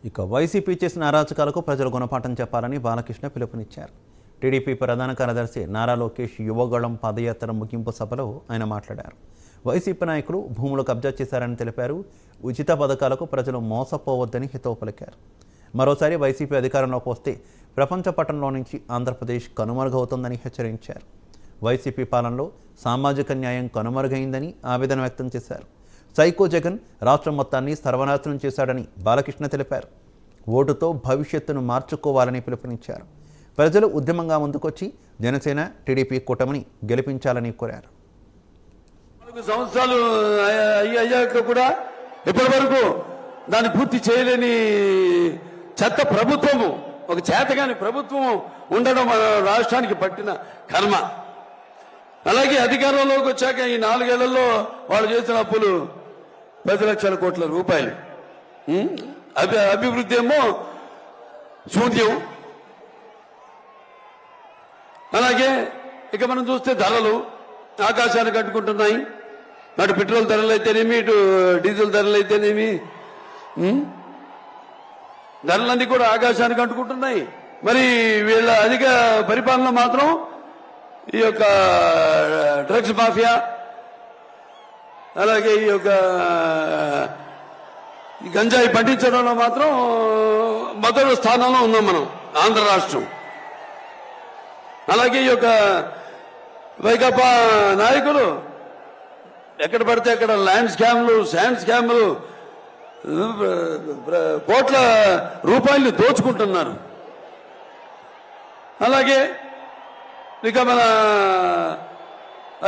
ఇక వైసీపీ చేసిన అరాచకాలకు ప్రజలు గుణపాఠం చెప్పాలని బాలకృష్ణ పిలుపునిచ్చారు. టీడీపీ ప్రధాన కార్యదర్శి నారా లోకేష్ యువగళం పాదయాత్ర ముగింపు సభలో ఆయన మాట్లాడారు. వైసీపీ నాయకులు భూములు కబ్జా చేశారని తెలిపారు. ఉచిత పథకాలకు ప్రజలు మోసపోవద్దని హితవు పలికారు. మరోసారి వైసీపీ అధికారంలోకి వస్తే ప్రపంచ పటంలో నుంచి ఆంధ్రప్రదేశ్ కనుమరుగవుతుందని హెచ్చరించారు. వైసీపీ పాలనలో సామాజిక న్యాయం కనుమరుగైందని ఆవేదన వ్యక్తం చేశారు. సైకో జగన్ రాష్ట్రం మొత్తాన్ని సర్వనాశనం చేశాడని బాలకృష్ణ తెలిపారు. ఓటుతో భవిష్యత్తును మార్చుకోవాలని పిలుపునిచ్చారు. ప్రజలు ఉద్యమంగా ముందుకొచ్చి జనసేన టీడీపీ కూటమిని గెలిపించాలని కోరారు. 4 సంవత్సరాలు అయ్యాక కూడా ఇప్పటి వరకు దాన్ని పూర్తి చేయలేని చెత్త ప్రభుత్వము, ఒక చేతగాని ప్రభుత్వము ఉండడం మన రాష్ట్రానికి పట్టిన కర్మ. అలాగే అధికారంలోకి వచ్చాక ఈ 4 ఏళ్లలో వాళ్ళు చేసిన అప్పులు 10 లక్షల కోట్ల రూపాయలు. అభివృద్ధి ఏమో శూన్యం. అలాగే ఇక మనం చూస్తే ధరలు ఆకాశానికి కట్టుకుంటున్నాయి. అటు పెట్రోల్ ధరలు అయితేనేమి, ఇటు డీజిల్ ధరలు అయితేనేమి, ధరలన్నీ కూడా ఆకాశానికి అంటుకుంటున్నాయి. మరి వీళ్ళ అధిక పరిపాలన మాత్రం ఈ యొక్క డ్రగ్స్ మాఫియా, అలాగే ఈ యొక్క గంజాయి పండించడంలో మాత్రం మొదటి స్థానంలో ఉన్నాం మనం, ఆంధ్ర రాష్ట్రం. అలాగే ఈ యొక్క వైకాపా నాయకులు ఎక్కడ పడితే అక్కడ ల్యాండ్ స్కామ్లు, శాండ్ స్కామ్లు, కోట్ల రూపాయలు దోచుకుంటున్నారు. అలాగే ఇక మన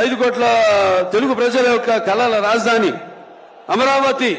5 కోట్ల తెలుగు ప్రజల యొక్క కళల రాజధాని అమరావతి